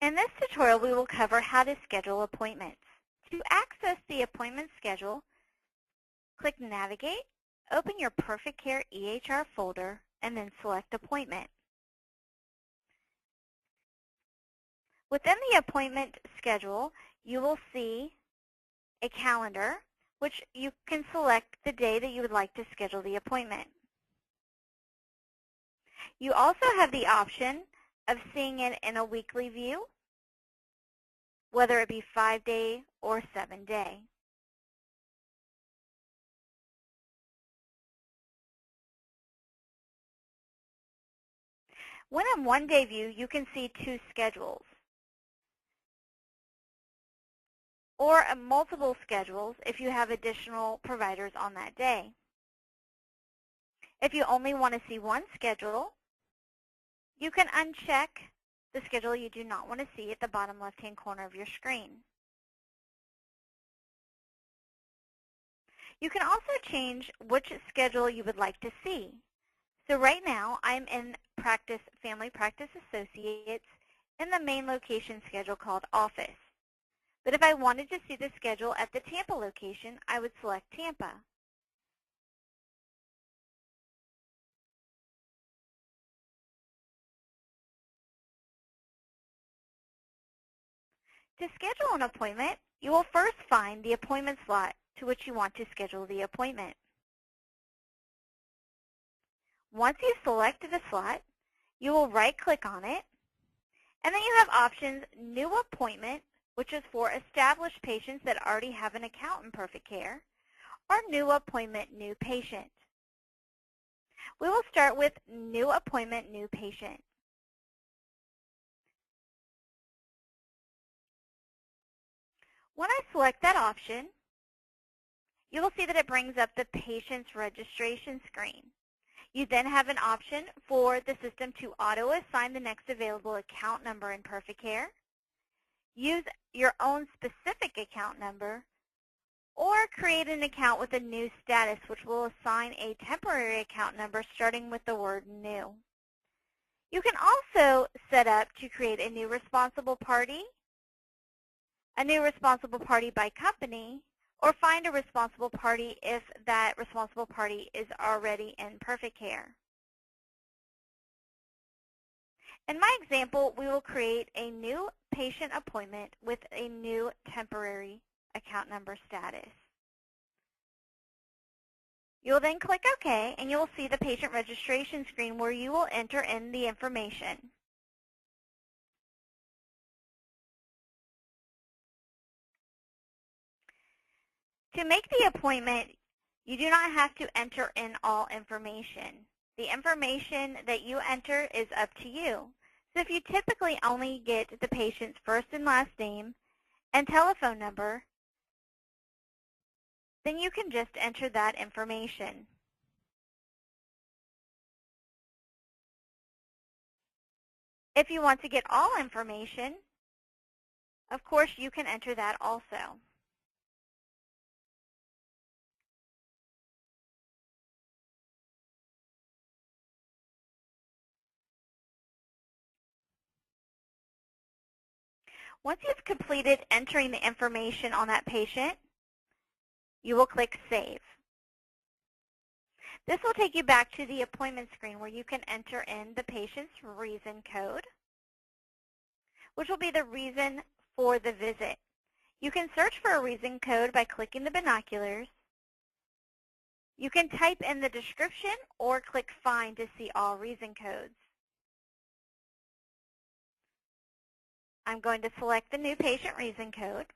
In this tutorial, we will cover how to schedule appointments. To access the appointment schedule, click Navigate, open your Perfect Care EHR folder, and then select Appointment. Within the appointment schedule, you will see a calendar, which you can select the day that you would like to schedule the appointment. You also have the option of seeing it in a weekly view, whether it be 5-day or 7-day. When in one-day view, you can see 2 schedules, or multiple schedules if you have additional providers on that day. If you only want to see one schedule, you can uncheck the schedule you do not want to see at the bottom left-hand corner of your screen. You can also change which schedule you would like to see. So right now, I'm in Family Practice Associates in the main location schedule called Office. But if I wanted to see the schedule at the Tampa location, I would select Tampa. To schedule an appointment, you will first find the appointment slot to which you want to schedule the appointment. Once you've selected a slot, you will right-click on it, and then you have options New Appointment, which is for established patients that already have an account in Perfect Care, or New Appointment, New Patient. We will start with New Appointment, New Patient. When I select that option, you will see that it brings up the patient's registration screen. You then have an option for the system to auto-assign the next available account number in Perfect Care, use your own specific account number, or create an account with a new status, which will assign a temporary account number starting with the word new. You can also set up to create a new responsible party by company, or find a responsible party if that responsible party is already in Perfect Care. In my example, we will create a new patient appointment with a new temporary account number status. You will then click OK, and you will see the patient registration screen where you will enter in the information. To make the appointment, you do not have to enter in all information. The information that you enter is up to you. So if you typically only get the patient's first and last name and telephone number, then you can just enter that information. If you want to get all information, of course you can enter that also. Once you've completed entering the information on that patient, you will click Save. This will take you back to the appointment screen where you can enter in the patient's reason code, which will be the reason for the visit. You can search for a reason code by clicking the binoculars. You can type in the description or click Find to see all reason codes. I'm going to select the new patient reason code.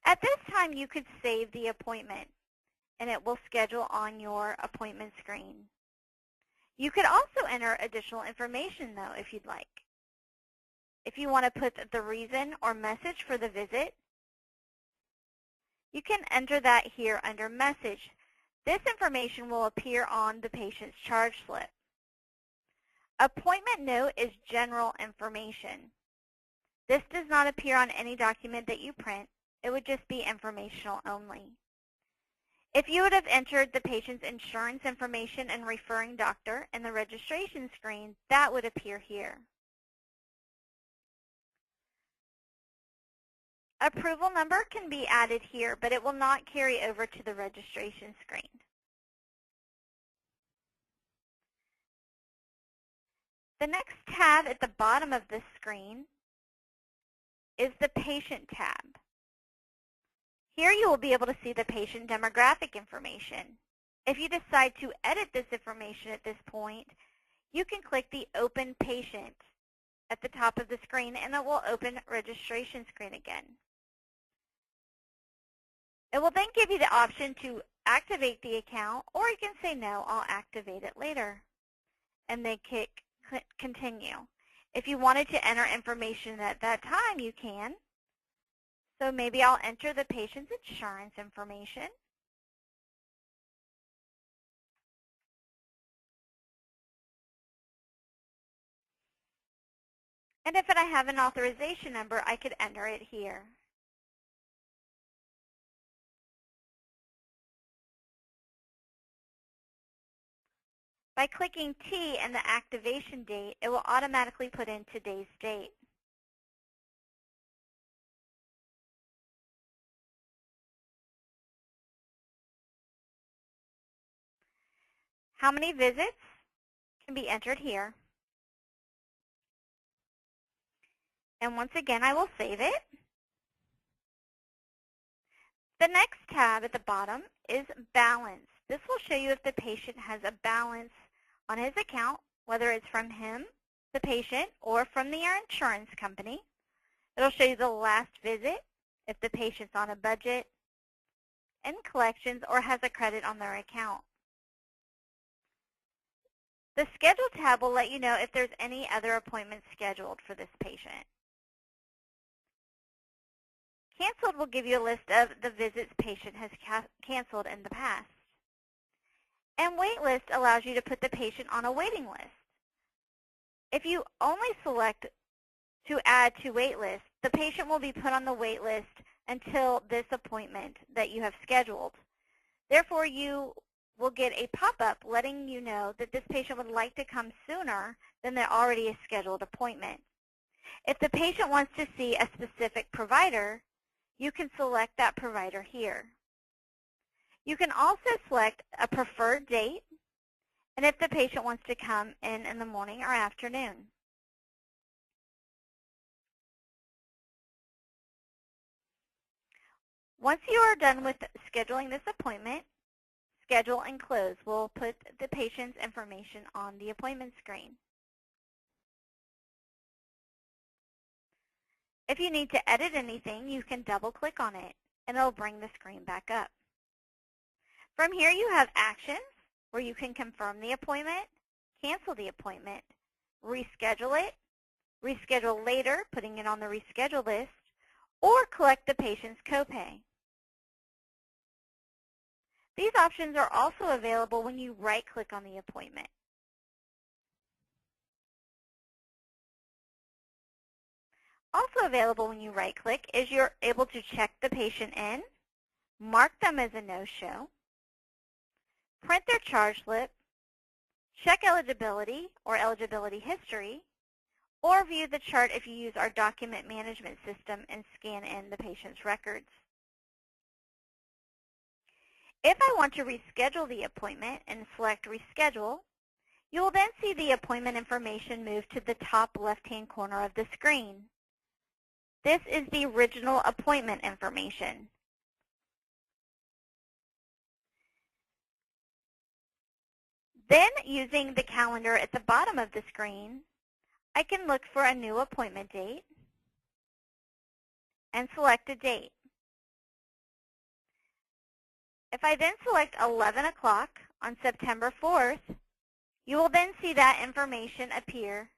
At this time, you could save the appointment, and it will schedule on your appointment screen. You could also enter additional information, though, if you'd like. If you want to put the reason or message for the visit, you can enter that here under Message. This information will appear on the patient's charge slip. Appointment note is general information. This does not appear on any document that you print. It would just be informational only. If you would have entered the patient's insurance information and referring doctor in the registration screen, that would appear here. approval number can be added here, but it will not carry over to the registration screen. The next tab at the bottom of the screen is the Patient tab. Here you will be able to see the patient demographic information. If you decide to edit this information at this point, you can click the Open Patient at the top of the screen, and it will open registration screen again. It will then give you the option to activate the account, or you can say, no, I'll activate it later, and then click Continue. If you wanted to enter information at that time, you can. So maybe I'll enter the patient's insurance information. And if I have an authorization number, I could enter it here. By clicking T and the activation date, it will automatically put in today's date. How many visits can be entered here. And once again, I will save it. The next tab at the bottom is Balance. This will show you if the patient has a balance on his account, whether it's from him, the patient, or from the insurance company. It'll show you the last visit, if the patient's on a budget, and collections, or has a credit on their account. The Schedule tab will let you know if there's any other appointments scheduled for this patient. Canceled will give you a list of the visits patient has canceled in the past. And Waitlist allows you to put the patient on a waiting list. If you only select to add to waitlist, the patient will be put on the wait list until this appointment that you have scheduled. Therefore, you will get a pop-up letting you know that this patient would like to come sooner than their already scheduled appointment. If the patient wants to see a specific provider, you can select that provider here. You can also select a preferred date, and if the patient wants to come in the morning or afternoon. Once you are done with scheduling this appointment, Schedule and Close will put the patient's information on the appointment screen. If you need to edit anything, you can double-click on it, and it will bring the screen back up. From here, you have Actions, where you can confirm the appointment, cancel the appointment, reschedule it, reschedule later, putting it on the reschedule list, or collect the patient's copay. These options are also available when you right-click on the appointment. Also available when you right-click is you're able to check the patient in, mark them as a no-show, print their charge slip, check eligibility or eligibility history, or view the chart if you use our document management system and scan in the patient's records. If I want to reschedule the appointment and select Reschedule, you will then see the appointment information move to the top left-hand corner of the screen. This is the original appointment information. Then, using the calendar at the bottom of the screen, I can look for a new appointment date and select a date. If I then select 11 o'clock on September 4th, you will then see that information appear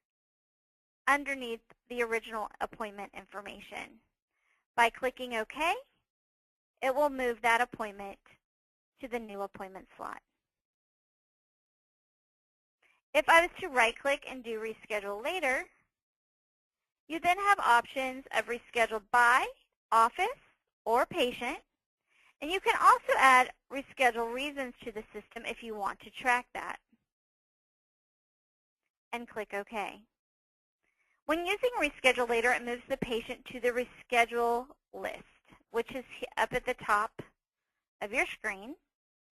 underneath the original appointment information. By clicking OK, it will move that appointment to the new appointment slot. If I was to right-click and do Reschedule Later, you then have options of Rescheduled by, Office, or Patient, and you can also add Reschedule Reasons to the system if you want to track that. And click OK. When using Reschedule Later, it moves the patient to the Reschedule list, which is up at the top of your screen,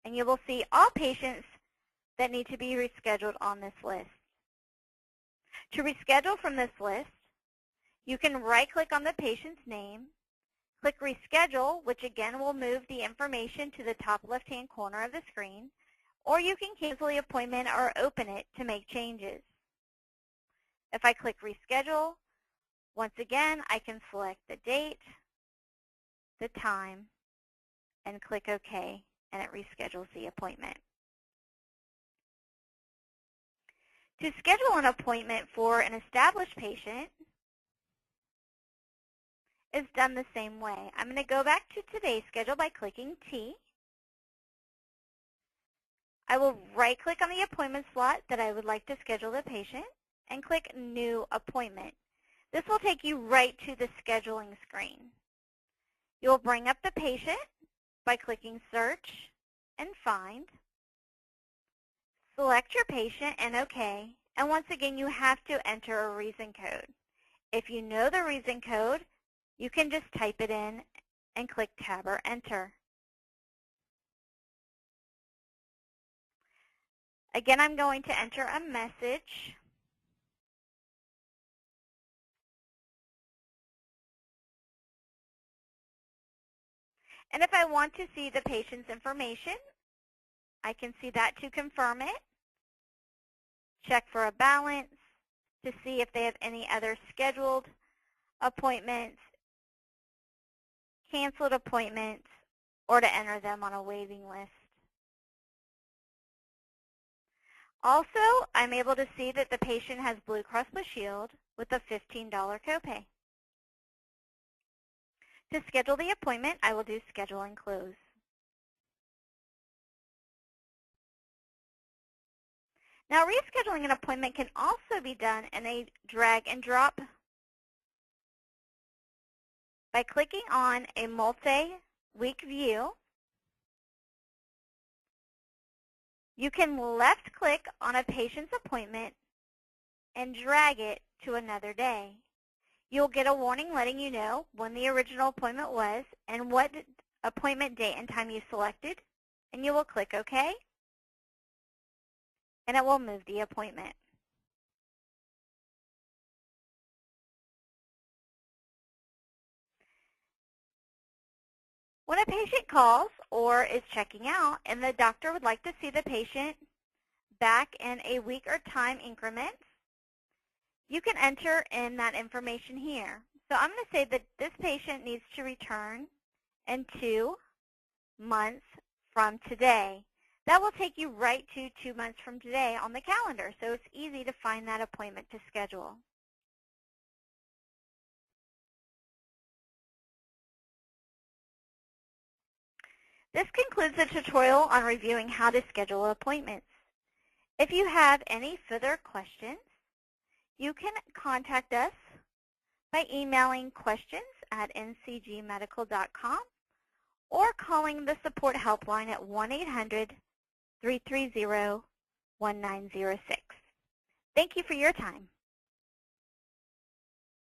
and you will see all patients that need to be rescheduled on this list. To reschedule from this list, you can right-click on the patient's name, click Reschedule, which again will move the information to the top left-hand corner of the screen, or you can cancel the appointment or open it to make changes. If I click Reschedule, once again, I can select the date, the time, and click OK, and it reschedules the appointment. To schedule an appointment for an established patient is done the same way. I'm going to go back to today's schedule by clicking T. I will right-click on the appointment slot that I would like to schedule the patient and click New Appointment. This will take you right to the scheduling screen. You will bring up the patient by clicking Search and Find. Select your patient and OK, and once again you have to enter a reason code. If you know the reason code, you can just type it in and click Tab or Enter. Again, I'm going to enter a message. And if I want to see the patient's information, I can see that to confirm it, check for a balance to see if they have any other scheduled appointments, canceled appointments, or to enter them on a waiting list. Also, I'm able to see that the patient has Blue Cross Blue Shield with a $15 copay. To schedule the appointment, I will do Schedule and Close. Now, rescheduling an appointment can also be done in a drag and drop by clicking on a multi-week view. You can left-click on a patient's appointment and drag it to another day. You'll get a warning letting you know when the original appointment was and what appointment date and time you selected, and you will click OK, and it will move the appointment. When a patient calls or is checking out and the doctor would like to see the patient back in a week or time increments, you can enter in that information here. So I'm going to say that this patient needs to return in 2 months from today. That will take you right to 2 months from today on the calendar, so it's easy to find that appointment to schedule. This concludes the tutorial on reviewing how to schedule appointments. If you have any further questions, you can contact us by emailing questions@ncgmedical.com or calling the support helpline at 1-800-330-1906. Thank you for your time.